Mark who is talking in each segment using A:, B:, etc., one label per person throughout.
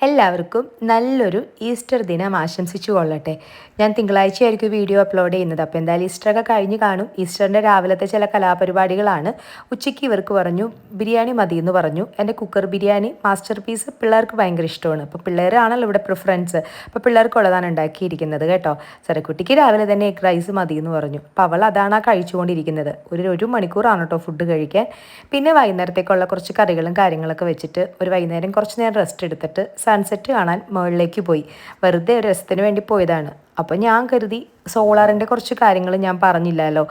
A: എല്ലാവർക്കും നല്ലൊരു ഈസ്റ്റർ ദിനം ആശംസിച്ചു കൊള്ളട്ടെ. ഞാൻ തിങ്കളാഴ്ചയായിരിക്കും വീഡിയോ അപ്ലോഡ് ചെയ്യുന്നത്. അപ്പോൾ എന്തായാലും ഈസ്റ്ററൊക്കെ കഴിഞ്ഞ് കാണും. ഈസ്റ്ററിൻ്റെ രാവിലത്തെ ചില കലാപരിപാടികളാണ്. ഉച്ചയ്ക്ക് ഇവർക്ക് പറഞ്ഞു ബിരിയാണി മതി എന്ന് പറഞ്ഞു. എൻ്റെ കുക്കർ ബിരിയാണി മാസ്റ്റർ പീസ് പിള്ളേർക്ക് ഭയങ്കര ഇഷ്ടമാണ്. അപ്പോൾ പിള്ളേരാണല്ലോ ഇവിടെ പ്രിഫറൻസ്. അപ്പോൾ പിള്ളേർക്കുള്ളതാണ് ഉണ്ടാക്കിയിരിക്കുന്നത് കേട്ടോ. സരക്കുട്ടിക്ക് രാവിലെ തന്നെ എഗ് റൈസ് മതി എന്ന് പറഞ്ഞു. അപ്പോൾ അവൾ അതാണ് കഴിച്ചുകൊണ്ടിരിക്കുന്നത്. ഒരു മണിക്കൂറാണ് കേട്ടോ ഫുഡ് കഴിക്കാൻ. പിന്നെ വൈകുന്നേരത്തേക്കുള്ള കുറച്ച് കറികളും കാര്യങ്ങളൊക്കെ വെച്ചിട്ട് ഒരു വൈകുന്നേരം കുറച്ച് നേരം റെസ്റ്റ് എടുത്തിട്ട് സൺസെറ്റ് കാണാൻ മുകളിലേക്ക് പോയി. വെറുതെ ഒരു രസത്തിന് വേണ്ടി പോയതാണ്. അപ്പോൾ ഞാൻ കരുതി സോളാറിൻ്റെ കുറച്ച് കാര്യങ്ങൾ ഞാൻ പറഞ്ഞില്ലല്ലോ,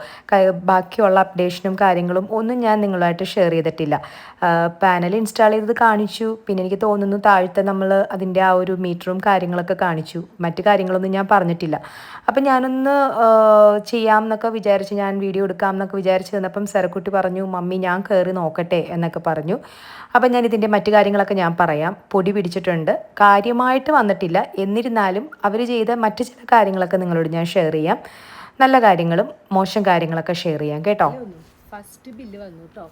A: ബാക്കിയുള്ള അപ്ഡേഷനും കാര്യങ്ങളും ഒന്നും ഞാൻ നിങ്ങളുമായിട്ട് ഷെയർ ചെയ്തിട്ടില്ല. പാനൽ ഇൻസ്റ്റാൾ ചെയ്തത് കാണിച്ചു. പിന്നെ എനിക്ക് തോന്നുന്നു താഴത്തെ നമ്മൾ അതിൻ്റെ ആ ഒരു മീറ്ററും കാര്യങ്ങളൊക്കെ കാണിച്ചു. മറ്റു കാര്യങ്ങളൊന്നും ഞാൻ പറഞ്ഞിട്ടില്ല. അപ്പം ഞാനൊന്ന് ചെയ്യാം എന്നൊക്കെ വിചാരിച്ച്, ഞാൻ വീഡിയോ എടുക്കാം എന്നൊക്കെ വിചാരിച്ച് തന്നപ്പം സരക്കുട്ടി പറഞ്ഞു മമ്മി ഞാൻ കയറി നോക്കട്ടെ എന്നൊക്കെ പറഞ്ഞു. അപ്പം ഞാൻ ഇതിൻ്റെ മറ്റു കാര്യങ്ങളൊക്കെ ഞാൻ പറയാം. പൊടി പിടിച്ചിട്ടുണ്ട്, കാര്യമായിട്ട് വന്നിട്ടില്ല. എന്നിരുന്നാലും അവർ ചെയ്ത മറ്റു ചില കാര്യങ്ങളൊക്കെ നിങ്ങളോട് ഞാൻ ഷെയർ ചെയ്യാം. നല്ല കാര്യങ്ങളും മോശം കാര്യങ്ങളൊക്കെ ഷെയർ ചെയ്യാം കേട്ടോ.
B: ഫസ്റ്റ് ബില്ല് വന്നു കേട്ടോ,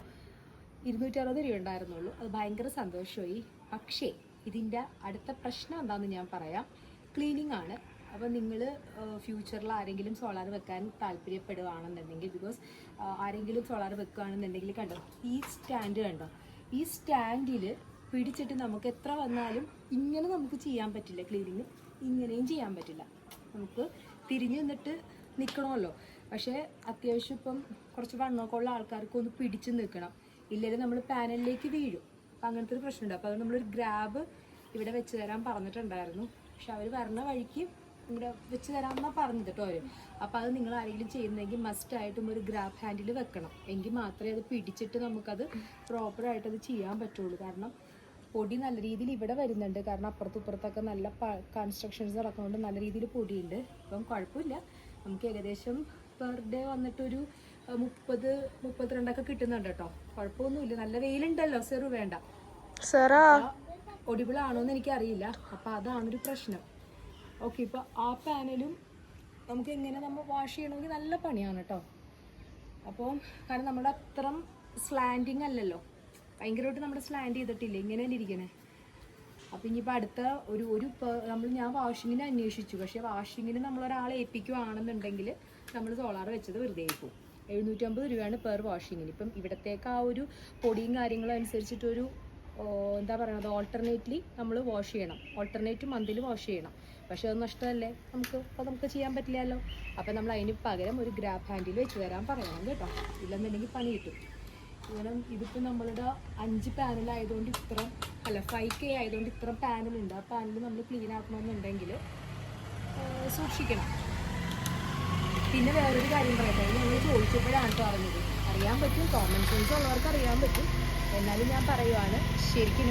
B: 260 രൂപ ഉണ്ടായിരുന്നുള്ളൂ. അത് ഭയങ്കര സന്തോഷമായി. പക്ഷേ ഇതിൻ്റെ അടുത്ത പ്രശ്നം എന്താണെന്ന് ഞാൻ പറയാം. ക്ലീനിങ് ആണ്. അപ്പോൾ നിങ്ങൾ ഫ്യൂച്ചറിൽ ആരെങ്കിലും സോളാർ വെക്കാൻ താല്പര്യപ്പെടുകയാണെന്നുണ്ടെങ്കിൽ, ബിക്കോസ് ആരെങ്കിലും സോളാർ വെക്കുകയാണെന്നുണ്ടെങ്കിൽ കണ്ടോ ഈ സ്റ്റാൻഡ് കണ്ടോ, ഈ സ്റ്റാൻഡിൽ പിടിച്ചിട്ട് നമുക്ക് എത്ര വന്നാലും ഇങ്ങനെ നമുക്ക് ചെയ്യാൻ പറ്റില്ല. ക്ലീനിങ് ഇങ്ങനെയും ചെയ്യാൻ പറ്റില്ല. നമുക്ക് തിരിഞ്ഞു നിന്നിട്ട് നിൽക്കണമല്ലോ. പക്ഷേ അത്യാവശ്യം ഇപ്പം കുറച്ച് വണ്ണമൊക്കെ ഉള്ള ആൾക്കാർക്ക് ഒന്ന് പിടിച്ച് നിൽക്കണം, ഇല്ലെങ്കിൽ നമ്മൾ പാനലിലേക്ക് വീഴും. അപ്പം അങ്ങനത്തെ ഒരു പ്രശ്നമുണ്ട്. അപ്പോൾ അത് നമ്മളൊരു ഗ്രാബ് ഇവിടെ വെച്ച് തരാൻ പറഞ്ഞിട്ടുണ്ടായിരുന്നു. പക്ഷെ അവർ വരണ വഴിക്ക് ഇവിടെ വെച്ച് തരാമെന്നാണ് പറഞ്ഞത് കേട്ടോ അവർ. അപ്പോൾ അത് നിങ്ങൾ ആരെങ്കിലും ചെയ്യുന്നെങ്കിൽ മസ്റ്റായിട്ടും ഒരു ഗ്രാബ് ഹാൻഡിൽ വെക്കണം. എങ്കിൽ മാത്രമേ അത് പിടിച്ചിട്ട് നമുക്കത് പ്രോപ്പറായിട്ട് അത് ചെയ്യാൻ പറ്റുള്ളൂ. കാരണം പൊടി നല്ല രീതിയിൽ ഇവിടെ വരുന്നുണ്ട്. കാരണം അപ്പുറത്തൊക്കെ നല്ല കൺസ്ട്രക്ഷൻസ് നടക്കുന്നതുകൊണ്ട് നല്ല രീതിയിൽ പൊടിയുണ്ട്. അപ്പം കുഴപ്പമില്ല, നമുക്ക് ഏകദേശം പെർ ഡേ വന്നിട്ടൊരു 30-32 കിട്ടുന്നുണ്ട് കേട്ടോ. കുഴപ്പമൊന്നുമില്ല. നല്ല വെയിലുണ്ടല്ലോ സെറു, വേണ്ട ഒടിബിളാണോന്ന് എനിക്കറിയില്ല. അപ്പം അതാണൊരു പ്രശ്നം. ഓക്കെ, ഇപ്പോൾ ആ പാനലും നമുക്ക് എങ്ങനെ നമ്മൾ വാഷ് ചെയ്യണമെങ്കിൽ നല്ല പണിയാണ് കേട്ടോ. അപ്പോൾ കാരണം നമ്മുടെ അത്രയും സ്ലാൻഡിങ് അല്ലല്ലോ, ഭയങ്കരമായിട്ട് നമ്മൾ സ്ലാൻഡ് ചെയ്തിട്ടില്ല, ഇങ്ങനെ തന്നെ ഇരിക്കണേ. അപ്പം ഇനിയിപ്പോൾ അടുത്ത ഞാൻ വാഷിങ്ങിന് അന്വേഷിച്ചു. പക്ഷേ വാഷിങ്ങിന് നമ്മളൊരാളെ ഏൽപ്പിക്കുകയാണെന്നുണ്ടെങ്കിൽ നമ്മൾ സോളാർ വെച്ചത് വെറുതെ ആയിപ്പോവും. 750 രൂപയാണ് പെർ വാഷിങ്ങിന്. ഇപ്പം ഇവിടത്തേക്ക് ആ ഒരു പൊടിയും കാര്യങ്ങളും അനുസരിച്ചിട്ടൊരു എന്താ പറയുന്നത്, ഓൾട്ടർനേറ്റ്ലി നമ്മൾ വാഷ് ചെയ്യണം. ഓൾട്ടർനേറ്റ് മന്തിൽ വാഷ് ചെയ്യണം. പക്ഷെ അത് നഷ്ടമല്ലേ നമുക്ക് ചെയ്യാൻ പറ്റില്ലല്ലോ. അപ്പം നമ്മൾ അതിന് പകരം ഒരു ഗ്രാബ് ഹാൻഡിൽ വെച്ച് തരാൻ പറയണം കേട്ടോ, ഇല്ലെന്നുണ്ടെങ്കിൽ പണി കിട്ടും. കാരണം ഇതിപ്പോൾ നമ്മളുടെ 5 പാനലായതുകൊണ്ട് 5K ആയതുകൊണ്ട് ഇത്ര പാനലുണ്ട്. ആ പാനൽ നമ്മൾ ക്ലീൻ ആക്കണമെന്നുണ്ടെങ്കിൽ സൂക്ഷിക്കണം. പിന്നെ വേറൊരു കാര്യം പറയട്ടെ, ഞങ്ങൾ ചോദിച്ചപ്പോഴാണ് പറഞ്ഞത്. അറിയാൻ പറ്റും, കോമൺ സെൻസ് ഉള്ളവർക്ക് അറിയാൻ പറ്റും. എന്നാലും ഞാൻ പറയുവാണ്, ശരിക്കും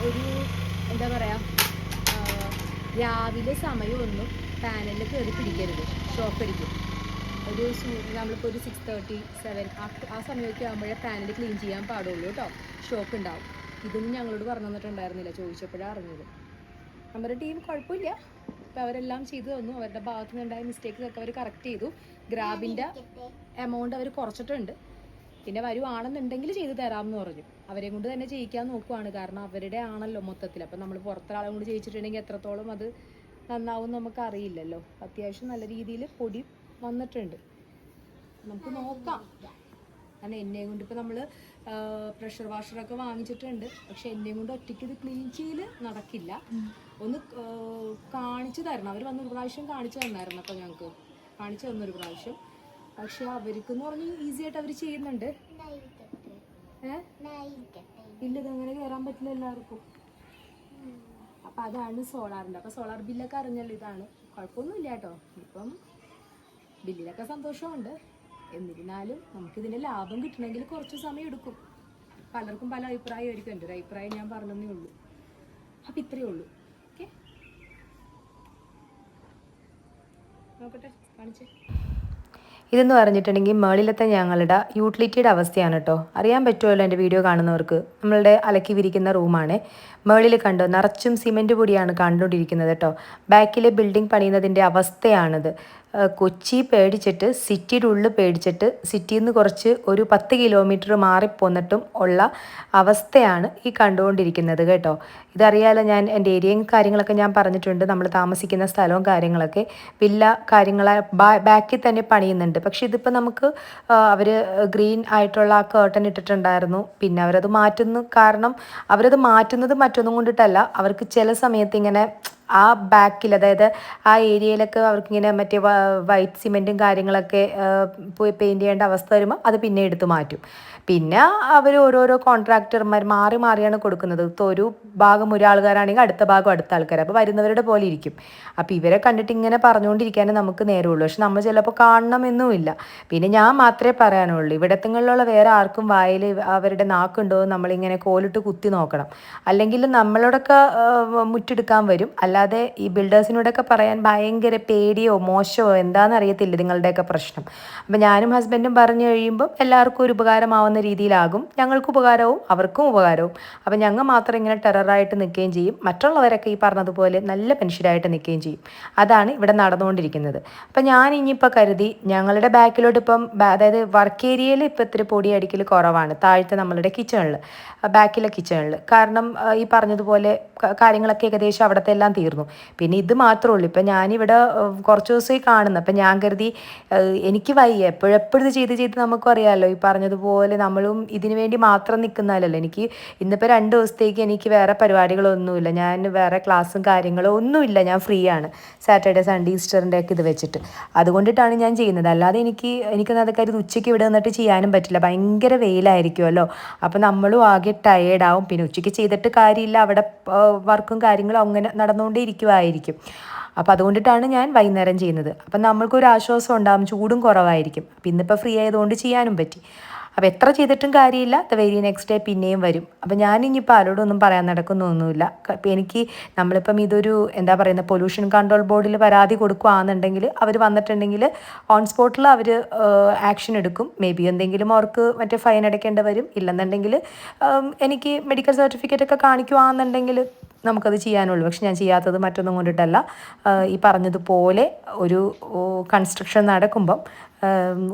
B: ഒരു എന്താ പറയുക, രാവിലെ സമയമൊന്നും പാനലിൽ കയറി പിടിക്കരുത്, ഷോക്ക് അടിക്കും. നമ്മളിപ്പോൾ ഒരു 6:30, 7 ആ സമയമൊക്കെ ആകുമ്പോഴേ പാനൽ ക്ലീൻ ചെയ്യാൻ പാടുള്ളൂ കേട്ടോ. ഷോക്ക് ഉണ്ടാവും. ഇതൊന്നും ഞങ്ങളോട് പറഞ്ഞു തന്നിട്ടുണ്ടായിരുന്നില്ല, ചോദിച്ചപ്പോഴാണ് അറിഞ്ഞത്. നമ്മുടെ ടീം കുഴപ്പമില്ല, അപ്പോൾ അവരെല്ലാം ചെയ്തു തന്നു. അവരുടെ ഭാഗത്തു നിന്നുണ്ടായ മിസ്റ്റേക്കൊക്കെ അവർ കറക്റ്റ് ചെയ്തു. ഗ്രാബിൻ്റെ എമൗണ്ട് അവർ കുറച്ചിട്ടുണ്ട്. പിന്നെ വരുവാണെന്നുണ്ടെങ്കിൽ ചെയ്തു തരാമെന്ന് പറഞ്ഞു. അവരെ കൊണ്ട് തന്നെ ചെയ്യിക്കാൻ നോക്കുവാണ്. കാരണം അവരുടെ ആണല്ലോ മൊത്തത്തിൽ. അപ്പം നമ്മൾ പുറത്തൊരാളെ കൊണ്ട് ചെയ്യിച്ചിട്ടുണ്ടെങ്കിൽ എത്രത്തോളം അത് നന്നാവും നമുക്ക് അറിയില്ലല്ലോ. അത്യാവശ്യം നല്ല രീതിയിൽ പൊടി വന്നിട്ടുണ്ട്, നമുക്ക് നോക്കാം. കാരണം എന്നെയും കൊണ്ട് ഇപ്പോൾ നമ്മൾ പ്രഷർ വാഷറൊക്കെ വാങ്ങിച്ചിട്ടുണ്ട്. പക്ഷെ എന്നെയും കൊണ്ട് ഒറ്റയ്ക്ക് ഇത് ക്ലീൻ ചെയ്യൽ നടക്കില്ല. ഒന്ന് കാണിച്ചു തരണം. അവർ വന്നൊരു പ്രാവശ്യം കാണിച്ചു തന്നായിരുന്നു. അപ്പോൾ ഞങ്ങൾക്ക് കാണിച്ചു തന്നൊരു പ്രാവശ്യം. പക്ഷെ അവർക്കെന്ന് പറഞ്ഞ് ഈസി ആയിട്ട് അവർ ചെയ്യുന്നുണ്ട്. ഇല്ല, ഇതങ്ങനെ കയറാൻ പറ്റില്ല എല്ലാവർക്കും. അപ്പം അതാണ് സോളാറിൻ്റെ. അപ്പം സോളാർ ബില്ലൊക്കെ അറിഞ്ഞല്ലോ. ഇതാണ്, കുഴപ്പമൊന്നുമില്ല കേട്ടോ. ഇപ്പം ബില്ലിലൊക്കെ സന്തോഷമുണ്ട്. എന്നിരുന്നാലും നമുക്കിതിൻ്റെ ലാഭം കിട്ടണമെങ്കിൽ കുറച്ച് സമയം എടുക്കും. പലർക്കും പല അഭിപ്രായമായിരിക്കും. എൻ്റെ ഒരു അഭിപ്രായം ഞാൻ പറഞ്ഞതേ ഉള്ളൂ. അപ്പം ഇത്രയേ ഉള്ളൂ. ഓക്കെ, നോക്കട്ടെ, കാണിച്ചേ.
A: ഇതെന്ന് പറഞ്ഞിട്ടുണ്ടെങ്കിൽ മേളിലത്തെ ഞങ്ങളുടെ യൂട്ടിലിറ്റിയുടെ അവസ്ഥയാണ് കേട്ടോ. അറിയാൻ പറ്റുമല്ലോ എൻ്റെ വീഡിയോ കാണുന്നവർക്ക്. നമ്മളുടെ അലക്കി വിരിക്കുന്ന റൂമാണ്. മേളിൽ കണ്ടോ, നിറച്ചും സിമെൻറ്റ് പൊടിയാണ് കണ്ടുകൊണ്ടിരിക്കുന്നത് കേട്ടോ. ബാക്കിലെ ബിൽഡിംഗ് പണിയുന്നതിൻ്റെ അവസ്ഥയാണിത്. കൊച്ചി പേടിച്ചിട്ട് സിറ്റിയുടെ ഉള്ളിൽ പേടിച്ചിട്ട് സിറ്റിയിൽ നിന്ന് കുറച്ച് ഒരു 10 കിലോമീറ്റർ മാറിപ്പോന്നിട്ടും ഉള്ള അവസ്ഥയാണ് ഈ കണ്ടുകൊണ്ടിരിക്കുന്നത് കേട്ടോ. ഇതറിയാലോ, ഞാൻ എൻ്റെ ഏരിയയും കാര്യങ്ങളൊക്കെ ഞാൻ പറഞ്ഞിട്ടുണ്ട്. നമ്മൾ താമസിക്കുന്ന സ്ഥലവും കാര്യങ്ങളൊക്കെ വില്ല കാര്യങ്ങളെ ബാക്കിൽ തന്നെ പണിയുന്നുണ്ട്. പക്ഷെ ഇതിപ്പോൾ നമുക്ക് അവർ ഗ്രീൻ ആയിട്ടുള്ള ആ കേർട്ടൻ ഇട്ടിട്ടുണ്ടായിരുന്നു. പിന്നെ അവരത് മാറ്റുന്നു. കാരണം അവരത് മാറ്റുന്നത് മറ്റൊന്നും കൊണ്ടിട്ടല്ല, അവർക്ക് ചില സമയത്ത് ഇങ്ങനെ ആ ബാക്കിൽ, അതായത് ആ ഏരിയയിലൊക്കെ അവർക്കിങ്ങനെ മറ്റേ വൈറ്റ് സിമെൻറ്റും കാര്യങ്ങളൊക്കെ പോയി പെയിൻറ്റ് ചെയ്യേണ്ട അവസ്ഥ വരുമ്പോൾ അത് പിന്നെ എടുത്ത് മാറ്റും. പിന്നെ അവർ ഓരോരോ കോൺട്രാക്ടർമാർ മാറി മാറിയാണ് കൊടുക്കുന്നത്. ഒരു ഭാഗം ഒരാൾക്കാരാണെങ്കിൽ അടുത്ത ഭാഗം അടുത്ത ആൾക്കാർ, അപ്പോൾ വരുന്നവരുടെ പോലെ ഇരിക്കും. അപ്പോൾ ഇവരെ കണ്ടിട്ട് ഇങ്ങനെ പറഞ്ഞുകൊണ്ടിരിക്കാനേ നമുക്ക് നേരമുള്ളൂ. പക്ഷെ നമ്മൾ ചിലപ്പോൾ കാണണമെന്നുമില്ല. പിന്നെ ഞാൻ മാത്രമേ പറയാനുള്ളൂ, ഇവിടത്തുങ്ങളിലുള്ള വേറെ ആർക്കും വായിൽ അവരുടെ നാക്കുണ്ടോ നമ്മളിങ്ങനെ കോലിട്ട് കുത്തി നോക്കണം. അല്ലെങ്കിൽ നമ്മളോടൊക്കെ മുറ്റെടുക്കാൻ വരും. അല്ലാതെ ഈ ബിൽഡേഴ്സിനോടൊക്കെ പറയാൻ ഭയങ്കര പേടിയോ മോശമോ എന്താണെന്ന് അറിയത്തില്ല നിങ്ങളുടെയൊക്കെ പ്രശ്നം. അപ്പം ഞാനും ഹസ്ബൻഡും പറഞ്ഞു കഴിയുമ്പോൾ എല്ലാവർക്കും ഒരു ഉപകാരമാവുന്ന രീതിയിലാകും. ഞങ്ങൾക്ക് ഉപകാരവും അവർക്കും ഉപകാരവും. അപ്പം ഞങ്ങൾ മാത്രം ഇങ്ങനെ ടെററായിട്ട് നിൽക്കുകയും ചെയ്യും. മറ്റുള്ളവരൊക്കെ ഈ പറഞ്ഞതുപോലെ നല്ല മനുഷ്യരായിട്ട് നിൽക്കുകയും ചെയ്യും. അതാണ് ഇവിടെ നടന്നുകൊണ്ടിരിക്കുന്നത്. അപ്പം ഞാൻ ഇനിയിപ്പോൾ കരുതി ഞങ്ങളുടെ ബാക്കിലോട്ട് ഇപ്പം, അതായത് വർക്ക് ഏരിയയിൽ ഇപ്പോൾ ഇത്തിരി പൊടി അടിക്കൽ കുറവാണ്. താഴത്തെ നമ്മളുടെ കിച്ചണിൽ, ബാക്കിലെ കിച്ചണിൽ. കാരണം ഈ പറഞ്ഞതുപോലെ കാര്യങ്ങളൊക്കെ ഏകദേശം അവിടുത്തെ എല്ലാം തീർന്നു. പിന്നെ ഇത് മാത്രമേ ഉള്ളൂ. ഇപ്പം ഞാനിവിടെ കുറച്ച് ദിവസമായി കാണുന്നു. അപ്പം ഞാൻ കരുതി എനിക്ക് വയ്യ, എപ്പോഴെപ്പോഴും ഇത് ചെയ്ത് നമുക്കും അറിയാമല്ലോ, ഈ പറഞ്ഞതുപോലെ നമ്മളും ഇതിനു വേണ്ടി മാത്രം നിൽക്കുന്നതല്ലല്ലോ. എനിക്ക് ഇന്നിപ്പോൾ 2 ദിവസത്തേക്ക് എനിക്ക് വേറെ പരിപാടികളൊന്നുമില്ല. ഞാൻ വേറെ ക്ലാസ്സും കാര്യങ്ങളും ഒന്നുമില്ല. ഞാൻ ഫ്രീ ആണ് സാറ്റർഡേ സൺഡേ ഈസ്റ്ററിൻ്റെ ഒക്കെ ഇത് വെച്ചിട്ട്. അതുകൊണ്ടിട്ടാണ് ഞാൻ ചെയ്യുന്നത്. അല്ലാതെ എനിക്കൊന്നും കാര്യം ഉച്ചയ്ക്ക് ഇവിടെ നിന്നിട്ട് ചെയ്യാനും പറ്റില്ല. ഭയങ്കര വെയിലായിരിക്കുമല്ലോ. അപ്പോൾ നമ്മളും ആകെ ടയേർഡാവും. പിന്നെ ഉച്ചയ്ക്ക് ചെയ്തിട്ട് കാര്യമില്ല, അവിടെ വർക്കും കാര്യങ്ങളും അങ്ങനെ നടന്നുകൊണ്ടേ ഇരിക്കുമായിരിക്കും. അപ്പോൾ അതുകൊണ്ടിട്ടാണ് ഞാൻ വൈകുന്നേരം ചെയ്യുന്നത്. അപ്പം നമ്മൾക്കൊരു ആശ്വാസം ഉണ്ടാകും, ചൂടും കുറവായിരിക്കും. അപ്പം ഇന്നിപ്പോൾ ഫ്രീ ആയതുകൊണ്ട് ചെയ്യാനും പറ്റി. അപ്പോൾ എത്ര ചെയ്തിട്ടും കാര്യമില്ല, ദ വെരി നെക്സ്റ്റ് ഡേ പിന്നെയും വരും. അപ്പോൾ ഞാനിനിയിപ്പോൾ ആരോടൊന്നും പറയാൻ നടക്കുന്നൊന്നുമില്ല. ഇപ്പം എനിക്ക് നമ്മളിപ്പം ഇതൊരു എന്താ പറയുന്ന പൊല്യൂഷൻ കൺട്രോൾ ബോർഡിൽ പരാതി കൊടുക്കുകയാണെന്നുണ്ടെങ്കിൽ അവർ വന്നിട്ടുണ്ടെങ്കിൽ ഓൺ സ്പോട്ടിൽ അവർ ആക്ഷൻ എടുക്കും. മേ ബി എന്തെങ്കിലും അവർക്ക് മറ്റേ ഫൈൻ അടയ്ക്കേണ്ടി വരും. ഇല്ലെന്നുണ്ടെങ്കിൽ എനിക്ക് മെഡിക്കൽ സർട്ടിഫിക്കറ്റ് ഒക്കെ കാണിക്കുകയാണെന്നുണ്ടെങ്കിൽ നമുക്കത് ചെയ്യാനുള്ളൂ. പക്ഷെ ഞാൻ ചെയ്യാത്തത് മറ്റൊന്നും കൊണ്ടിട്ടല്ല. ഈ പറഞ്ഞതുപോലെ ഒരു കൺസ്ട്രക്ഷൻ നടക്കുമ്പം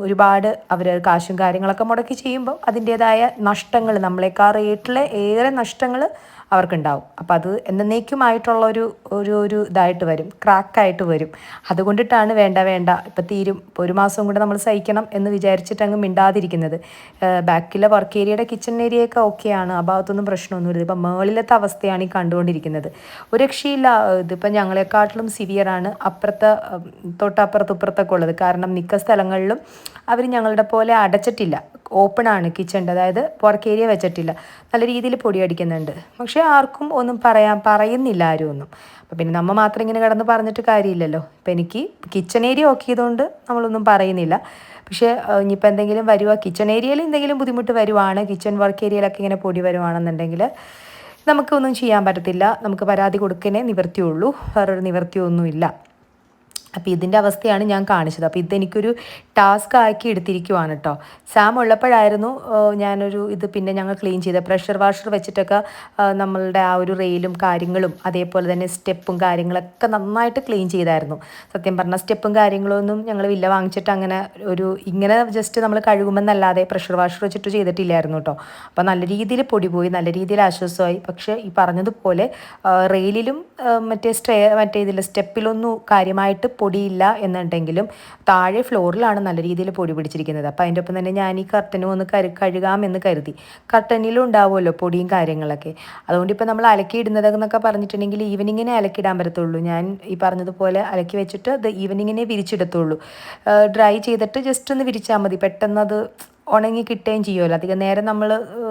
A: ഒരുപാട് അവർ കാശും കാര്യങ്ങളൊക്കെ മുടക്കി ചെയ്യുമ്പോൾ അതിൻ്റേതായ നഷ്ടങ്ങൾ, നമ്മളെക്കാൾ റേറ്റിൽ ഏറെ നഷ്ടങ്ങൾ അവർക്കുണ്ടാവും. അപ്പോൾ അത് എന്നേക്കുമായിട്ടുള്ള ഒരു ഇതായിട്ട് വരും, ക്രാക്കായിട്ട് വരും. അതുകൊണ്ടിട്ടാണ് വേണ്ട ഇപ്പം തീരും, 1 മാസം കൂടെ നമ്മൾ സഹിക്കണം എന്ന് വിചാരിച്ചിട്ട് അങ്ങ് മിണ്ടാതിരിക്കുന്നത്. ബാക്കിലെ വർക്ക് ഏരിയയുടെ കിച്ചൺ ഏരിയയൊക്കെ ഓക്കെയാണ്, ആ ഭാഗത്തൊന്നും പ്രശ്നമൊന്നുമില്ല. ഇപ്പം മേളിലത്തെ അവസ്ഥയാണ് ഈ കണ്ടുകൊണ്ടിരിക്കുന്നത്. ഒരു രക്ഷയില്ല. ഇതിപ്പം ഞങ്ങളെക്കാട്ടിലും സിവിയറാണ് തൊട്ടപ്പുറത്തൊക്കെ ഉള്ളത്. കാരണം മിക്ക സ്ഥലങ്ങളിലും അവർ ഞങ്ങളുടെ പോലെ അടച്ചിട്ടില്ല, ഓപ്പൺ ആണ് കിച്ചണിൻ്റെ, അതായത് വർക്ക് ഏരിയ വെച്ചിട്ടില്ല. നല്ല രീതിയിൽ പൊടി അടിക്കുന്നുണ്ട്. പക്ഷേ ആർക്കും ഒന്നും പറയുന്നില്ല ആരും ഒന്നും. അപ്പം പിന്നെ നമ്മൾ മാത്രം ഇങ്ങനെ കിടന്ന് പറഞ്ഞിട്ട് കാര്യമില്ലല്ലോ. ഇപ്പം എനിക്ക് കിച്ചൺ ഏരിയ ഓക്കെ ചെയ്തുകൊണ്ട് നമ്മളൊന്നും പറയുന്നില്ല. പക്ഷേ ഇനിയിപ്പോൾ എന്തെങ്കിലും കിച്ചൺ ഏരിയയിൽ എന്തെങ്കിലും ബുദ്ധിമുട്ട് വരുവാണ്, കിച്ചൺ വർക്ക് ഏരിയയിലൊക്കെ ഇങ്ങനെ പൊടി വരുവാണെന്നുണ്ടെങ്കിൽ നമുക്കൊന്നും ചെയ്യാൻ പറ്റത്തില്ല. നമുക്ക് പരാതി കൊടുക്കുന്നേ നിവൃത്തിയുള്ളൂ, വേറൊരു നിവൃത്തിയൊന്നുമില്ല. അപ്പോൾ ഇതിൻ്റെ അവസ്ഥയാണ് ഞാൻ കാണിച്ചത്. അപ്പോൾ ഇതെനിക്കൊരു ടാസ്ക് ആക്കി എടുത്തിരിക്കുവാണ് കേട്ടോ. സാം ഉള്ളപ്പോഴായിരുന്നു ഞാനൊരു ഇത് പിന്നെ ഞങ്ങൾ ക്ലീൻ ചെയ്ത പ്രഷർ വാഷർ വെച്ചിട്ടൊക്കെ നമ്മളുടെ ആ ഒരു റെയിലും കാര്യങ്ങളും അതേപോലെ തന്നെ സ്റ്റെപ്പും കാര്യങ്ങളൊക്കെ നന്നായിട്ട് ക്ലീൻ ചെയ്തായിരുന്നു. സത്യം പറഞ്ഞാൽ സ്റ്റെപ്പും കാര്യങ്ങളൊന്നും ഞങ്ങൾ വില്ല വാങ്ങിച്ചിട്ട് അങ്ങനെ ഇങ്ങനെ ജസ്റ്റ് നമ്മൾ കഴുകുമെന്നല്ലാതെ പ്രഷർ വാഷർ വെച്ചിട്ട് ചെയ്തിട്ടില്ലായിരുന്നു കേട്ടോ. അപ്പോൾ നല്ല രീതിയിൽ പൊടി പോയി, നല്ല രീതിയിൽ ആശ്വാസമായി. പക്ഷേ ഈ പറഞ്ഞതുപോലെ റെയിലിലും മറ്റേ ഇതിൽ സ്റ്റെപ്പിലൊന്നും കാര്യമായിട്ട് പൊടിയില്ല എന്നുണ്ടെങ്കിലും താഴെ ഫ്ലോറിലാണ് നല്ല രീതിയിൽ പൊടി പിടിച്ചിരിക്കുന്നത്. അപ്പോൾ അതിൻ്റെ ഒപ്പം തന്നെ ഞാൻ ഈ കർട്ടനും ഒന്ന് കഴുകാമെന്ന് കരുതി. കർട്ടനിലും ഉണ്ടാവുമല്ലോ പൊടിയും കാര്യങ്ങളൊക്കെ. അതുകൊണ്ട് ഇപ്പോൾ നമ്മൾ അലക്കിയിടുന്നതെന്നൊക്കെ പറഞ്ഞിട്ടുണ്ടെങ്കിൽ ഈവനിങ്ങിനെ അലക്കിയിടാൻ പറ്റത്തുള്ളൂ. ഞാൻ ഈ പറഞ്ഞതുപോലെ അലക്കി വെച്ചിട്ട് അത് ഈവനിങ്ങിനെ വിരിച്ചിടത്തുള്ളൂ. ഡ്രൈ ചെയ്തിട്ട് ജസ്റ്റ് ഒന്ന് വിരിച്ചാൽ മതി, പെട്ടെന്ന് അത് ഉണങ്ങി കിട്ടുകയും ചെയ്യുമല്ലോ. അധികം നേരം നമ്മൾ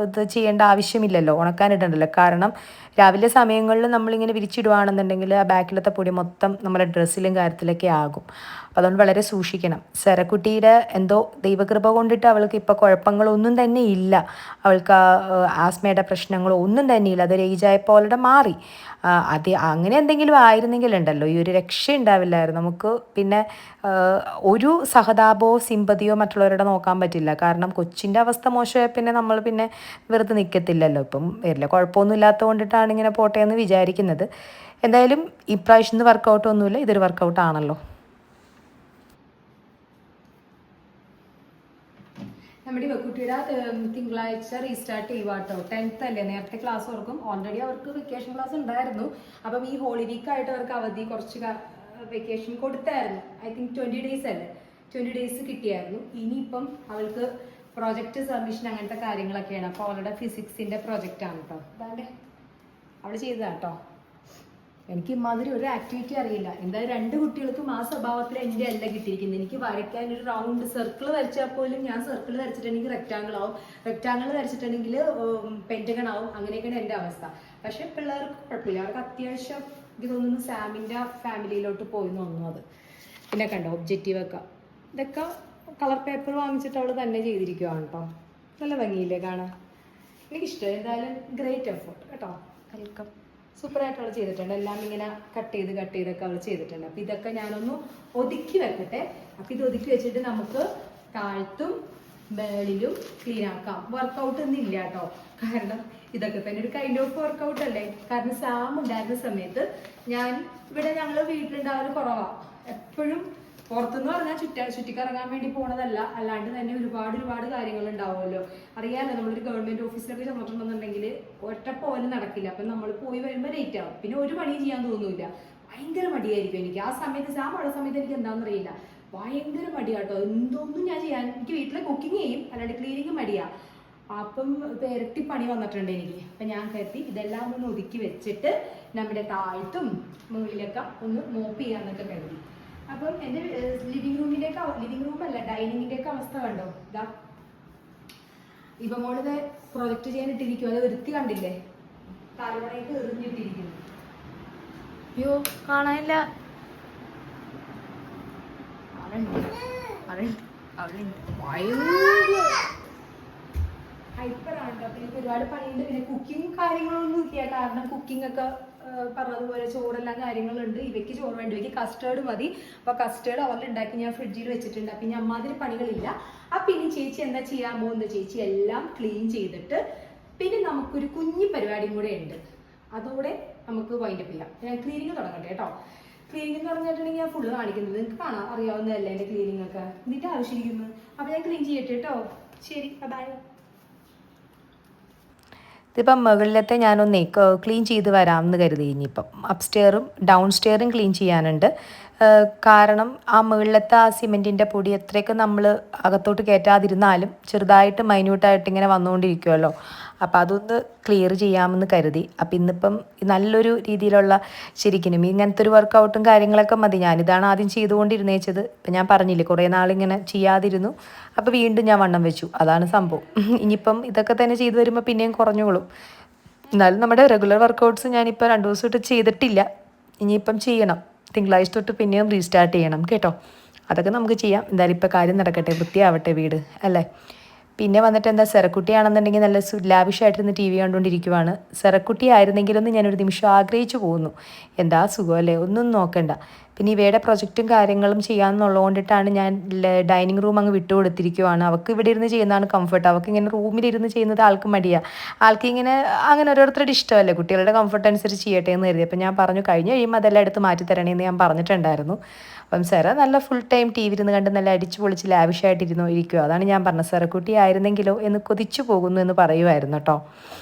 A: ഇത് ചെയ്യേണ്ട ആവശ്യമില്ലല്ലോ, ഉണക്കാനിടണ്ടല്ലോ. കാരണം രാവിലെ സമയങ്ങളിൽ നമ്മളിങ്ങനെ വിരിച്ചിടുകയാണെന്നുണ്ടെങ്കിൽ ആ ബാക്കിലത്തെ പൊടി മൊത്തം നമ്മുടെ ഡ്രസ്സിലും കാര്യത്തിലൊക്കെ ആകും. അപ്പോൾ അതുകൊണ്ട് വളരെ സൂക്ഷിക്കണം. സെറക്കുട്ടിയുടെ എന്തോ ദൈവകൃപ കൊണ്ടിട്ട് അവൾക്ക് ഇപ്പോൾ കുഴപ്പങ്ങളൊന്നും തന്നെ ഇല്ല. അവൾക്ക് ആസ്മയുടെ പ്രശ്നങ്ങളോ ഒന്നും തന്നെ ഇല്ല. അതൊരു ഏജായപ്പോളുടെ മാറി. അത് അങ്ങനെ എന്തെങ്കിലും ആയിരുന്നെങ്കിലുണ്ടല്ലോ ഈ ഒരു രക്ഷ ഉണ്ടാവില്ലായിരുന്നു നമുക്ക്. പിന്നെ ഒരു സഹതാപമോ സിമ്പതിയോ മറ്റുള്ളവരുടെ നോക്കാൻ പറ്റില്ല. കാരണം കൊച്ചിൻ്റെ അവസ്ഥ മോശമായ പിന്നെ നമ്മൾ പിന്നെ വെറുതെ നിൽക്കത്തില്ലല്ലോ. ഇപ്പം വരില്ല, കുഴപ്പമൊന്നും ഇല്ലാത്തത് കൊണ്ടിട്ടാണ് ഇങ്ങനെ പോട്ടെ എന്ന് വിചാരിക്കുന്നത്. എന്തായാലും ഇപ്രാവശ്യം വർക്കൗട്ട് ഒന്നുമില്ല, ഇതൊരു വർക്കൗട്ട് ആണല്ലോ.
B: നമ്മുടെ ഇവക്കുട്ടിയുടെ തിങ്കളാഴ്ച റീസ്റ്റാർട്ട് ചെയ്യുവാട്ടോ. 10th അല്ലേ, നേരത്തെ ക്ലാസ് തുറക്കും. ഓൾറെഡി അവർക്ക് വെക്കേഷൻ ക്ലാസ് ഉണ്ടായിരുന്നു. അപ്പം ഈ ഹോളി വീക്ക് ആയിട്ട് അവർക്ക് അവധി കുറച്ച് വെക്കേഷൻ കൊടുത്തായിരുന്നു. ഐ തിങ്ക് 20 days അല്ലേ, 20 days കിട്ടിയായിരുന്നു. ഇനിയിപ്പം അവൾക്ക് പ്രോജക്റ്റ് സബ്മിഷൻ അങ്ങനത്തെ കാര്യങ്ങളൊക്കെയാണ്. അപ്പോൾ അവളുടെ ഫിസിക്സിൻ്റെ പ്രൊജക്റ്റാണ് കേട്ടോ. അതാണ്ട് അവൾ ചെയ്തതാട്ടോ. എനിക്ക് ഇമാതിരി ഒരു ആക്ടിവിറ്റി അറിയില്ല. എന്തായാലും 2 കുട്ടികൾക്കും ആ സ്വഭാവത്തിൽ എൻ്റെ അല്ല കിട്ടിയിരിക്കുന്നത്. എനിക്ക് വരയ്ക്കാൻ ഒരു റൗണ്ട് സർക്കിൾ വരച്ചാൽ പോലും ഞാൻ സർക്കിൾ വരച്ചിട്ടുണ്ടെങ്കിൽ റെക്റ്റാങ്കിൾ ആവും, റെക്റ്റാങ്കിൾ വരച്ചിട്ടുണ്ടെങ്കിൽ പെൻറ്റഗൺ ആവും. അങ്ങനെയൊക്കെയാണ് എൻ്റെ അവസ്ഥ. പക്ഷെ പിള്ളേർക്ക് കുഴപ്പമില്ല. അവർക്ക് അത്യാവശ്യം എനിക്ക് തോന്നുന്നു സാമിൻ്റെ ഫാമിലിയിലോട്ട് പോയി തോന്നുന്നു അത്. പിന്നെ കണ്ടോ ഒബ്ജക്റ്റീവ് ഒക്കെ, ഇതൊക്കെ കളർ പേപ്പർ വാങ്ങിച്ചിട്ട് അവൾ തന്നെ ചെയ്തിരിക്കുവാണ് കേട്ടോ. നല്ല ഭംഗിയില്ലേ കാണാൻ? എനിക്കിഷ്ടം. എന്തായാലും ഗ്രേറ്റ് എഫേർട്ട് കേട്ടോ. വെൽക്കം. സൂപ്പറായിട്ട് അവൾ ചെയ്തിട്ടുണ്ട്. എല്ലാം ഇങ്ങനെ കട്ട് ചെയ്തൊക്കെ അവൾ ചെയ്തിട്ടുണ്ട്. അപ്പം ഇതൊക്കെ ഞാനൊന്ന് ഒതുക്കി വെക്കട്ടെ. അപ്പം ഇത് ഒതുക്കി വെച്ചിട്ട് നമുക്ക് താഴ്ത്തും മേളിലും ക്ലീൻ ആക്കാം. വർക്കൗട്ട് ഒന്നും ഇല്ല കേട്ടോ. കാരണം ഇതൊക്കെ തന്നെ ഒരു കൈൻഡ് ഓഫ് വർക്കൗട്ട് അല്ലേ. കാരണം സാം ഉണ്ടായിരുന്ന സമയത്ത് ഞങ്ങൾ വീട്ടിലുണ്ടാവല് കുറവാണ്. എപ്പോഴും പുറത്തുനിന്ന് പറഞ്ഞാൽ ചുറ്റിക്കറങ്ങാൻ വേണ്ടി പോണതല്ല, അല്ലാണ്ട് തന്നെ ഒരുപാട് കാര്യങ്ങൾ ഉണ്ടാവുമല്ലോ. അറിയാമല്ലോ, നമ്മളൊരു ഗവൺമെന്റ് ഓഫീസിലൊക്കെ ചെന്നിട്ടുണ്ടെന്നുണ്ടെങ്കിൽ ഒറ്റ പോലും നടക്കില്ല. അപ്പം നമ്മൾ പോയി വരുമ്പോൾ ലേറ്റ് ആവും. പിന്നെ ഒരു പണിയും ചെയ്യാൻ തോന്നൂല. ഭയങ്കര മടിയായിരിക്കും എനിക്ക് ആ സമയത്ത്. ഉള്ള സമയത്ത് എനിക്ക് എന്താണെന്ന് അറിയില്ല, ഭയങ്കര മടിയാട്ടോ. എന്തൊന്നും ഞാൻ ചെയ്യാൻ, എനിക്ക് വീട്ടിലെ കുക്കിംഗ് ചെയ്യും, അല്ലാണ്ട് ക്ലീനിങ് മടിയാ. അപ്പം ഇരട്ടി പണി വന്നിട്ടുണ്ട് എനിക്ക്. അപ്പം ഞാൻ കരുതി ഇതെല്ലാം ഒന്ന് ഒതുക്കി വെച്ചിട്ട് നമ്മുടെ താഴ്ത്തും മുകളിലൊക്കെ ഒന്ന് മോപ്പ് ചെയ്യാന്നൊക്കെ കരുതി. അപ്പം എൻ്റെ ലിവിങ് റൂമല്ല, ഡൈനിങ്ങിൻ്റെ ഒക്കെ അവസ്ഥ കണ്ടോ? ഇതാ ഇപ്പം മോളിത് പ്രൊജക്റ്റ് ചെയ്യാനിട്ടിരിക്കും. അത് വൃത്തി കണ്ടില്ലേ? തലമുറയ്ക്ക് എറിഞ്ഞിട്ടിരിക്കുന്നു.
A: അയ്യോ കാണാനില്ല.
B: ഹൈപ്പറാണ്. അപ്പം എനിക്ക് ഒരുപാട് പണിയുണ്ട്. പിന്നെ കുക്കിംഗ് കാര്യങ്ങളൊന്നും ഇല്ല. കാരണം കുക്കിംഗ് ഒക്കെ പറഞ്ഞതുപോലെ ചോറെല്ലാം കാര്യങ്ങളുണ്ട്. ഇവയ്ക്ക് ചോറ് വേണ്ട, ഇവയ്ക്ക് കസ്റ്റേർഡ് മതി. അപ്പോൾ കസ്റ്റേർഡ് അവരിലുണ്ടാക്കി ഞാൻ ഫ്രിഡ്ജിൽ വെച്ചിട്ടുണ്ട്. അപ്പം ഇനി അമ്മാതിരി പണികളില്ല. അപ്പം ഇനി ചേച്ചി എന്താ ചെയ്യാൻ പോകുന്നത്? ചേച്ചി എല്ലാം ക്ലീൻ ചെയ്തിട്ട് പിന്നെ നമുക്കൊരു കുഞ്ഞു പരിപാടിയും കൂടെ ഉണ്ട്. അതോടെ നമുക്ക് വൈൻഡപ്പ് ചെയ്യാം. ഞാൻ ക്ലീനിങ് തുടങ്ങട്ടെ കേട്ടോ. ക്ലീനിങ് എന്ന് പറഞ്ഞിട്ടുണ്ടെങ്കിൽ ഞാൻ ഫുള്ള് കാണിക്കുന്നത് നിങ്ങൾക്ക് കാണാം, അറിയാവുന്നതല്ലേ എൻ്റെ ക്ലീനിങ് ഒക്കെ. എന്നിട്ട് ആവശ്യമിരിക്കുന്നു. അപ്പം ഞാൻ ക്ലീൻ ചെയ്യട്ടെ കേട്ടോ. ശരി, ബൈ.
A: ഇതിപ്പം മുകളിലത്തെ ഞാനൊന്ന് ക്ലീൻ ചെയ്ത് വരാമെന്ന് കരുതി. ഇനിയിപ്പം അപ്സ്റ്റെയറും ഡൗൺ സ്റ്റെയറും ക്ലീൻ ചെയ്യാനുണ്ട്. കാരണം ആ മുകളിലത്തെ ആ സിമെൻറ്റിൻ്റെ പൊടി എത്രയൊക്കെ നമ്മൾ അകത്തോട്ട് കയറ്റാതിരുന്നാലും ചെറുതായിട്ട് മൈന്യൂട്ടായിട്ട് ഇങ്ങനെ വന്നുകൊണ്ടിരിക്കുമല്ലോ. അപ്പോൾ അതൊന്ന് ക്ലിയർ ചെയ്യാമെന്ന് കരുതി. അപ്പം ഇന്നിപ്പം നല്ലൊരു രീതിയിലുള്ള ശരിക്കും ഇങ്ങനത്തെ ഒരു വർക്കൗട്ടും കാര്യങ്ങളൊക്കെ മതി. ഞാനിതാണ് ആദ്യം ചെയ്തുകൊണ്ടിരുന്നേച്ചത്. ഇപ്പം ഞാൻ പറഞ്ഞില്ലേ കുറേ നാളിങ്ങനെ ചെയ്യാതിരുന്നു. അപ്പോൾ വീണ്ടും ഞാൻ വണ്ണം വെച്ചു. അതാണ് സംഭവം. ഇനിയിപ്പം ഇതൊക്കെ തന്നെ ചെയ്തു വരുമ്പോൾ പിന്നെയും കുറഞ്ഞോളും. എന്നാലും നമ്മുടെ റെഗുലർ വർക്കൗട്ട്സ് ഞാനിപ്പോൾ 2 ദിവസമായിട്ട് ചെയ്തിട്ടില്ല. ഇനിയിപ്പം ചെയ്യണം. തിങ്കളാഴ്ച തൊട്ട് പിന്നെയും റീസ്റ്റാർട്ട് ചെയ്യണം കേട്ടോ. അതൊക്കെ നമുക്ക് ചെയ്യാം. എന്തായാലും ഇപ്പോൾ കാര്യം നടക്കട്ടെ, വൃത്തിയാവട്ടെ വീട് അല്ലേ. പിന്നെ വന്നിട്ട് എന്താ, സെറക്കുട്ടിയാണെന്നുണ്ടെങ്കിൽ നല്ല ലാവിഷായിട്ടിരുന്ന് TV കണ്ടുകൊണ്ടിരിക്കുവാണ്. സെറക്കുട്ടി ആയിരുന്നെങ്കിലൊന്ന് ഞാനൊരു നിമിഷം ആഗ്രഹിച്ചു പോകുന്നു. എന്താ സുഖമല്ലേ, ഒന്നും നോക്കണ്ട. പിന്നെ ഇവയുടെ പ്രൊജക്റ്റും കാര്യങ്ങളും ചെയ്യാമെന്നുള്ളതുകൊണ്ടിട്ടാണ് ഞാൻ ഡൈനിങ് റൂം അങ്ങ് വിട്ടുകൊടുത്തിരിക്കുവാണ്. അവൾക്ക് ഇവിടെ ഇരുന്ന് ചെയ്യുന്നതാണ് കംഫർട്ട്. അവൾക്ക് ഇങ്ങനെ റൂമിലിരുന്ന് ചെയ്യുന്നത് ആൾക്ക് മടിയാണ്. ആൾക്ക് ഇങ്ങനെ അങ്ങനെ ഓരോരുത്തരുടെ ഇഷ്ടമല്ലേ, കുട്ടികളുടെ കംഫർട്ട് അനുസരിച്ച് ചെയ്യട്ടെ എന്ന് കരുതി. അപ്പം ഞാൻ പറഞ്ഞു കഴിഞ്ഞ് കഴിയുമ്പോൾ അതെല്ലാം എടുത്ത് മാറ്റി തരണേന്ന് ഞാൻ പറഞ്ഞിട്ടുണ്ടായിരുന്നു. അപ്പം സെറ നല്ല ഫുൾ ടൈം TV ഇരുന്ന് കണ്ട് നല്ല അടിച്ച് പൊളിച്ച് ലാവിഷായിട്ടിരുന്നു ഇരിക്കുക. അതാണ് ഞാൻ പറഞ്ഞത്, സെറക്കുട്ടി ആയിരുന്നെങ്കിലോ എന്ന് കൊതിച്ചു പോകുന്നു എന്ന് പറയുമായിരുന്നു കേട്ടോ.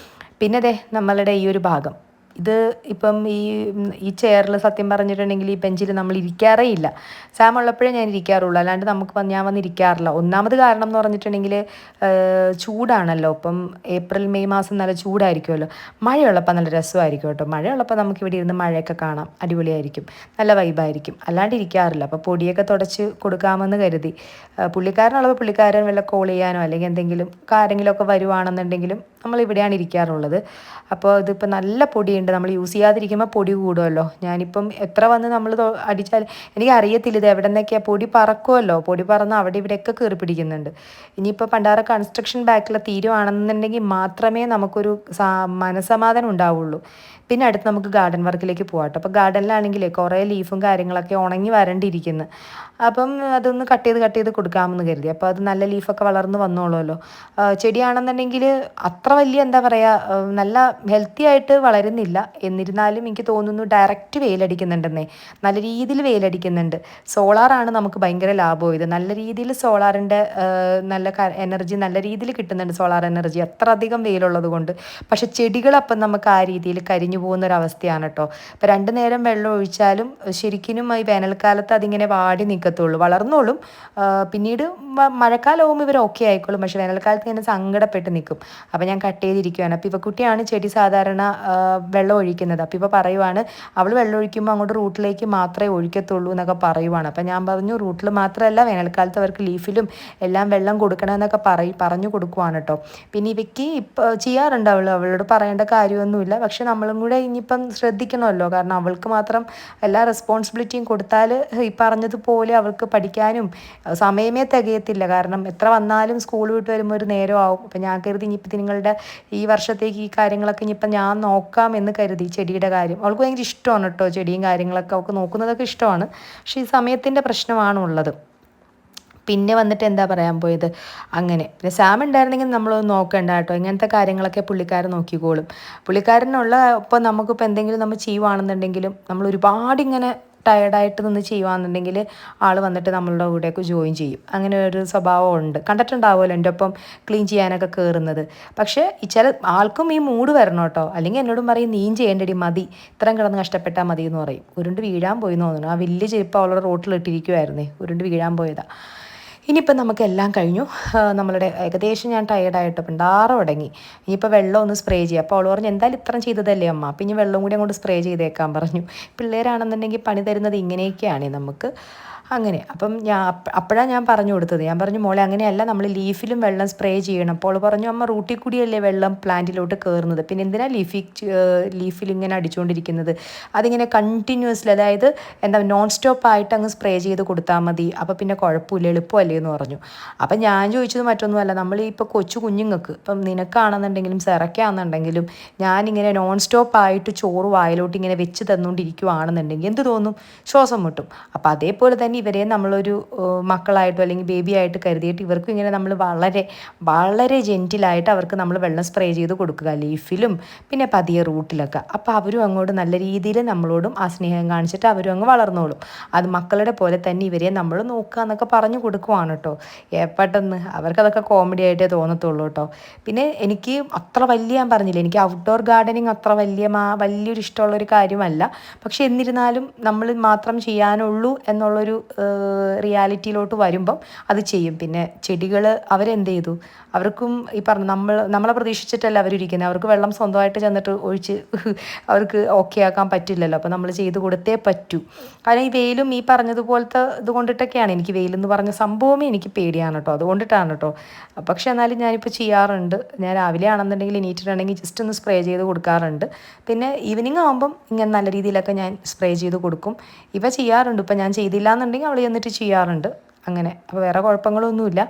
A: പിന്നെ അതെ നമ്മളുടെ ഈ ഒരു ഭാഗം, ഇത് ഇപ്പം ഈ ചെയറിൽ സത്യം പറഞ്ഞിട്ടുണ്ടെങ്കിൽ ഈ ബെഞ്ചിൽ നമ്മൾ ഇരിക്കാറേ ഇല്ല. സാം ഉള്ളപ്പോഴേ ഞാൻ ഇരിക്കാറുള്ളൂ, അല്ലാണ്ട് ഞാൻ വന്നിരിക്കാറില്ല. ഒന്നാമത് കാരണം എന്ന് പറഞ്ഞിട്ടുണ്ടെങ്കിൽ ചൂടാണല്ലോ. ഇപ്പം ഏപ്രിൽ മെയ് മാസം നല്ല ചൂടായിരിക്കുമല്ലോ. മഴയുള്ളപ്പോൾ നല്ല രസമായിരിക്കും കേട്ടോ. മഴയുള്ളപ്പോൾ നമുക്കിവിടെ ഇരുന്ന് മഴയൊക്കെ കാണാം, അടിപൊളിയായിരിക്കും, നല്ല വൈബായിരിക്കും. അല്ലാണ്ട് ഇരിക്കാറില്ല. അപ്പോൾ പൊടിയൊക്കെ തുടച്ച് കൊടുക്കാമെന്ന് കരുതി. പുള്ളിക്കാരനുള്ളപ്പോൾ പുള്ളിക്കാരൻ വല്ല കോൾ ചെയ്യാനോ അല്ലെങ്കിൽ എന്തെങ്കിലും ആരെങ്കിലുമൊക്കെ വരുവാണെന്നുണ്ടെങ്കിലും നമ്മൾ ഇവിടെയാണ് ഇരിക്കാറുള്ളത്. അപ്പോൾ ഇതിപ്പോൾ നല്ല പൊടിയുണ്ട്. നമ്മൾ യൂസ് ചെയ്യാതിരിക്കുമ്പോൾ പൊടി കൂടുമല്ലോ. ഞാനിപ്പം എത്ര വന്ന് നമ്മൾ അടിച്ചാൽ എനിക്ക് അറിയത്തില്ല ഇത് എവിടെ നിന്നൊക്കെയാണ് പൊടി പറക്കുമല്ലോ. പൊടി പറന്ന് അവിടെ ഇവിടെയൊക്കെ കയറി പിടിക്കുന്നുണ്ട്. ഇനിയിപ്പോൾ പണ്ടാറ കൺസ്ട്രക്ഷൻ ബാക്കിൽ തീരുവാണെന്നുണ്ടെങ്കിൽ മാത്രമേ നമുക്കൊരു മനസ്സമാധാനം ഉണ്ടാവുള്ളൂ. പിന്നെ അടുത്ത് നമുക്ക് ഗാർഡൻ വർക്കിലേക്ക് പോകാം കേട്ടോ. അപ്പോൾ ഗാർഡനിലാണെങ്കിലേ കുറേ ലീഫും കാര്യങ്ങളൊക്കെ ഉണങ്ങി വരണ്ടിരിക്കുന്നു. അപ്പം അതൊന്ന് കട്ട് ചെയ്ത് കൊടുക്കാമെന്ന് കരുതി. അപ്പോൾ അത് നല്ല ലീഫൊക്കെ വളർന്ന് വന്നോളുമല്ലോ. ചെടിയാണെന്നുണ്ടെങ്കിൽ അത്ര വലിയ എന്താ പറയുക, നല്ല ഹെൽത്തി ആയിട്ട് വളരുന്നില്ല. എന്നിരുന്നാലും എനിക്ക് തോന്നുന്നു ഡയറക്റ്റ് വെയിലടിക്കുന്നുണ്ടെന്നേ, നല്ല രീതിയിൽ വെയിലടിക്കുന്നുണ്ട്. സോളാറാണ് നമുക്ക് ഭയങ്കര ലാഭം. ഇത് നല്ല രീതിയിൽ സോളാറിൻ്റെ നല്ല എനർജി നല്ല രീതിയിൽ കിട്ടുന്നുണ്ട്, സോളാർ എനർജി അത്ര അധികം വെയിലുള്ളത് കൊണ്ട്. പക്ഷെ ചെടികളപ്പം നമുക്ക് ആ രീതിയിൽ കരിഞ്ഞു പോകുന്നൊരവസ്ഥയാണ് കേട്ടോ. ഇപ്പോൾ 2 നേരം വെള്ളം ഒഴിച്ചാലും ശരിക്കും ഈ വേനൽക്കാലത്ത് അതിങ്ങനെ വാടി നിൽക്കത്തുള്ളൂ, വളർന്നോളും. പിന്നീട് മഴക്കാലമാകുമ്പോൾ ഇവർ ഓക്കെ ആയിക്കോളും. പക്ഷെ വേനൽക്കാലത്ത് ഇങ്ങനെ സങ്കടപ്പെട്ട് നിൽക്കും. അപ്പോൾ ഞാൻ കട്ട് ചെയ്തിരിക്കുകയാണ്. അപ്പോൾ ഇവക്കുട്ടിയാണ് ചെടി സാധാരണ വെള്ളം ഒഴിക്കുന്നത്. അപ്പോൾ ഇപ്പോൾ പറയുവാണ് അവൾ വെള്ളം ഒഴിക്കുമ്പോൾ അങ്ങോട്ട് റൂട്ടിലേക്ക് മാത്രമേ ഒഴിക്കത്തുള്ളൂ എന്നൊക്കെ പറയുവാണ്. അപ്പോൾ ഞാൻ പറഞ്ഞു റൂട്ടിൽ മാത്രമല്ല, വേനൽക്കാലത്ത് അവർക്ക് ലീഫിലും എല്ലാം വെള്ളം കൊടുക്കണമെന്നൊക്കെ പറഞ്ഞു കൊടുക്കുവാണ് കേട്ടോ. പിന്നെ ഇവയ്ക്ക് ഇപ്പോൾ ചെയ്യാറുണ്ട്, അവളോട് പറയേണ്ട കാര്യമൊന്നുമില്ല. പക്ഷെ നമ്മളും കൂടെ ഇനിയിപ്പം ശ്രദ്ധിക്കണമല്ലോ, കാരണം അവൾക്ക് മാത്രം എല്ലാ റെസ്പോൺസിബിലിറ്റിയും കൊടുത്താൽ ഈ പറഞ്ഞതുപോലെ അവൾക്ക് പഠിക്കാനും സമയമേ തികയത്തില്ല. കാരണം എത്ര വന്നാലും സ്കൂൾ വിട്ട് വരുമ്പോൾ ഒരു നേരമാവും. അപ്പം ഞാൻ കരുതി ഇനിയിപ്പോൾ നിങ്ങളുടെ ഈ വർഷത്തേക്ക് ഈ കാര്യങ്ങളൊക്കെ ഇനിയിപ്പം ഞാൻ നോക്കാം എന്ന് കരുതി. ചെടിയുടെ കാര്യം അവൾക്ക് ഭയങ്കര ഇഷ്ടമാണ് കേട്ടോ, ചെടിയും കാര്യങ്ങളൊക്കെ അവൾക്ക് നോക്കുന്നതൊക്കെ ഇഷ്ടമാണ്. പക്ഷേ ഈ സമയത്തിൻ്റെ പ്രശ്നമാണ് ഉള്ളത്. പിന്നെ വന്നിട്ട് എന്താ പറയാൻ പോയത്, അങ്ങനെ പിന്നെ സാം ഉണ്ടായിരുന്നെങ്കിൽ നമ്മളൊന്ന് നോക്കണ്ട കേട്ടോ. ഇങ്ങനത്തെ കാര്യങ്ങളൊക്കെ പുള്ളിക്കാരൻ നോക്കിക്കോളും. പുള്ളിക്കാരനുള്ള ഇപ്പോൾ നമുക്കിപ്പോൾ എന്തെങ്കിലും നമ്മൾ ചെയ്യുവാണെന്നുണ്ടെങ്കിലും നമ്മൾ ഒരുപാട് ഇങ്ങനെ ടയർഡായിട്ട് നിന്ന് ചെയ്യുകയാണെന്നുണ്ടെങ്കിൽ ആൾ വന്നിട്ട് നമ്മളുടെ കൂടെയൊക്കെ ജോയിൻ ചെയ്യും. അങ്ങനെ ഒരു സ്വഭാവം ഉണ്ട്, കണ്ടിട്ടുണ്ടാവുമല്ലോ എൻ്റെ ഒപ്പം ക്ലീൻ ചെയ്യാനൊക്കെ കയറുന്നത്. പക്ഷേ ചില ആൾക്കും ഈ മൂഡ് വരണം കേട്ടോ. അല്ലെങ്കിൽ എന്നോടും പറയും നീയും ചെയ്യേണ്ടടി, മതി ഇത്രയും കിടന്ന് കഷ്ടപ്പെട്ടാൽ മതി എന്ന് പറയും. ഉരുണ്ട് വീഴാൻ പോയി എന്ന് തോന്നുന്നു. ആ വലിയ ചെരുപ്പ് അവളുടെ റോട്ടിലിട്ടിരിക്കുമായിരുന്നേ, ഉരുണ്ട് വീഴാൻ പോയതാണ്. ഇനിയിപ്പം നമുക്കെല്ലാം കഴിഞ്ഞു. നമ്മളുടെ ഏകദേശം ഞാൻ ടയേർഡായിട്ട് പിണ്ടാറ് തുടങ്ങി. ഇനിയിപ്പോൾ വെള്ളം ഒന്ന് സ്പ്രേ ചെയ്യാം. അപ്പോൾ അവൾ പറഞ്ഞു എന്തായാലും ഇത്രയും ചെയ്തതല്ലേ അമ്മ, അപ്പം ഇനി വെള്ളം കൂടി അങ്ങോട്ട് സ്പ്രേ ചെയ്തേക്കാൻ പറഞ്ഞു. പിള്ളേരാണെന്നുണ്ടെങ്കിൽ പണി തരുന്നത് ഇങ്ങനെയൊക്കെയാണ് നമുക്ക്. അങ്ങനെ അപ്പം അപ്പോഴാണ് ഞാൻ പറഞ്ഞു കൊടുത്തത്. ഞാൻ പറഞ്ഞു മോളെ അങ്ങനെയല്ല, നമ്മൾ ലീഫിലും വെള്ളം സ്പ്രേ ചെയ്യണം. അപ്പോൾ പറഞ്ഞു അമ്മ റൂട്ടിൽ കൂടിയല്ലേ വെള്ളം പ്ലാന്റിലോട്ട് കയറുന്നത്, പിന്നെ എന്തിനാ ലീഫിൽ ഇങ്ങനെ അടിച്ചുകൊണ്ടിരിക്കുന്നത്, അതിങ്ങനെ കണ്ടിന്യൂസ്ലി, അതായത് എന്താ നോൺ സ്റ്റോപ്പ് ആയിട്ട് അങ്ങ് സ്പ്രേ ചെയ്ത് കൊടുത്താൽ മതി, അപ്പോൾ പിന്നെ കുഴപ്പമില്ല, എളുപ്പമല്ലേ എന്ന് പറഞ്ഞു. അപ്പം ഞാൻ ചോദിച്ചത് മറ്റൊന്നുമല്ല, നമ്മൾ ഇപ്പോൾ കൊച്ചു കുഞ്ഞുങ്ങൾക്ക് ഇപ്പം നിനക്കാണെന്നുണ്ടെങ്കിലും സെറയ്ക്കാണെന്നുണ്ടെങ്കിലും ഞാനിങ്ങനെ നോൺ സ്റ്റോപ്പ് ആയിട്ട് ചോറ് വായിലോട്ട് ഇങ്ങനെ വെച്ച് തന്നുകൊണ്ടിരിക്കുവാണെന്നുണ്ടെങ്കിൽ എന്ത് തോന്നും, ശ്വാസം മുട്ടും. അപ്പം അതേപോലെ തന്നെ ഇവരെ നമ്മളൊരു മക്കളായിട്ടോ അല്ലെങ്കിൽ ബേബി ആയിട്ട് കരുതിയിട്ട് ഇവർക്കും ഇങ്ങനെ നമ്മൾ വളരെ വളരെ ജെൻറ്റിലായിട്ട് അവർക്ക് നമ്മൾ വെള്ളം സ്പ്രേ ചെയ്ത് കൊടുക്കുക, ലീഫിലും പിന്നെ പതിയെ റൂട്ടിലൊക്കെ. അപ്പോൾ അവരും അങ്ങോട്ട് നല്ല രീതിയിൽ നമ്മളോടും ആ സ്നേഹം കാണിച്ചിട്ട് അവരും അങ്ങ് വളർന്നോളും. അത് മക്കളുടെ പോലെ തന്നെ ഇവരെ നമ്മൾ നോക്കുക എന്നൊക്കെ പറഞ്ഞു കൊടുക്കുവാണ് കേട്ടോ. പെട്ടെന്ന് അവർക്കതൊക്കെ കോമഡി ആയിട്ടേ തോന്നത്തുള്ളൂ കേട്ടോ. പിന്നെ എനിക്ക് അത്ര വലിയ, ഞാൻ പറഞ്ഞില്ലേ, എനിക്ക് ഔട്ട്ഡോർ ഗാർഡനിങ് അത്ര വലിയൊരു ഇഷ്ടമുള്ളൊരു കാര്യമല്ല. പക്ഷെ എന്നിരുന്നാലും നമ്മൾ മാത്രം ചെയ്യാനുള്ളൂ എന്നുള്ളൊരു റിയാലിറ്റിയിലോട്ട് വരുമ്പം അത് ചെയ്യും. പിന്നെ ചെടികൾ അവരെന്ത് ചെയ്തു, അവർക്കും ഈ പറഞ്ഞ നമ്മളെ പ്രതീക്ഷിച്ചിട്ടല്ല അവരിരിക്കുന്നത്. അവർക്ക് വെള്ളം സ്വന്തമായിട്ട് ചെന്നിട്ട് ഒഴിച്ച് അവർക്ക് ഓക്കെ ആക്കാൻ പറ്റില്ലല്ലോ. അപ്പോൾ നമ്മൾ ചെയ്ത് കൊടുത്തേ പറ്റൂ. കാരണം ഈ വെയിലും ഈ പറഞ്ഞതുപോലത്തെ ഇതുകൊണ്ടിട്ടൊക്കെയാണ് എനിക്ക് വെയിലെന്ന് പറഞ്ഞ സംഭവമേ എനിക്ക് പേടിയാണ് കേട്ടോ, അതുകൊണ്ടിട്ടാണ് കേട്ടോ. പക്ഷെ എന്നാലും ഞാനിപ്പോൾ ചെയ്യാറുണ്ട്. ഞാൻ രാവിലെ ആണെന്നുണ്ടെങ്കിൽ എണീറ്റിട്ടുണ്ടെങ്കിൽ ജസ്റ്റ് ഒന്ന് സ്പ്രേ ചെയ്ത് കൊടുക്കാറുണ്ട്. പിന്നെ ഈവനിങ് ആകുമ്പം ഇങ്ങനെ നല്ല രീതിയിലൊക്കെ ഞാൻ സ്പ്രേ ചെയ്ത് കൊടുക്കും. ഇവ ചെയ്യാറുണ്ട്. ഇപ്പം ഞാൻ ചെയ്തില്ല എന്നുണ്ടെങ്കിൽ അവൾ ചെന്നിട്ട് ചെയ്യാറുണ്ട്. അങ്ങനെ അപ്പോൾ വേറെ കുഴപ്പങ്ങളൊന്നുമില്ല.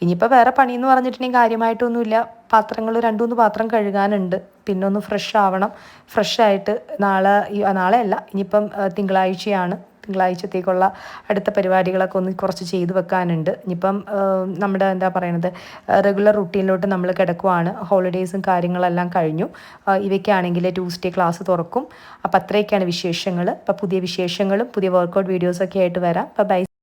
A: ഇനിയിപ്പോൾ വേറെ പണിയെന്ന് പറഞ്ഞിട്ടുണ്ടെങ്കിൽ കാര്യമായിട്ടൊന്നുമില്ല. പാത്രങ്ങൾ 2-3 പാത്രം കഴുകാനുണ്ട്. പിന്നെ ഒന്ന് ഫ്രഷ് ആവണം. ഫ്രഷായിട്ട് നാളെ അല്ല, ഇനിയിപ്പം തിങ്കളാഴ്ചയാണ്. തിങ്കളാഴ്ചത്തേക്കുള്ള അടുത്ത പരിപാടികളൊക്കെ ഒന്ന് കുറച്ച് ചെയ്ത് വെക്കാനുണ്ട്. ഇനിയിപ്പം നമ്മുടെ എന്താ പറയണത്, റെഗുലർ റുട്ടീനിലോട്ട് നമ്മൾ കിടക്കുവാണ്. ഹോളിഡേയ്സും കാര്യങ്ങളെല്ലാം കഴിഞ്ഞു. ഇവയ്ക്കാണെങ്കിൽ ട്യൂസ്ഡേ ക്ലാസ് തുറക്കും. അപ്പോൾ അത്രയൊക്കെയാണ് വിശേഷങ്ങൾ. അപ്പോൾ പുതിയ വിശേഷങ്ങളും പുതിയ വർക്കൗട്ട് വീഡിയോസൊക്കെ ആയിട്ട് വരാം. അപ്പോൾ ബൈ.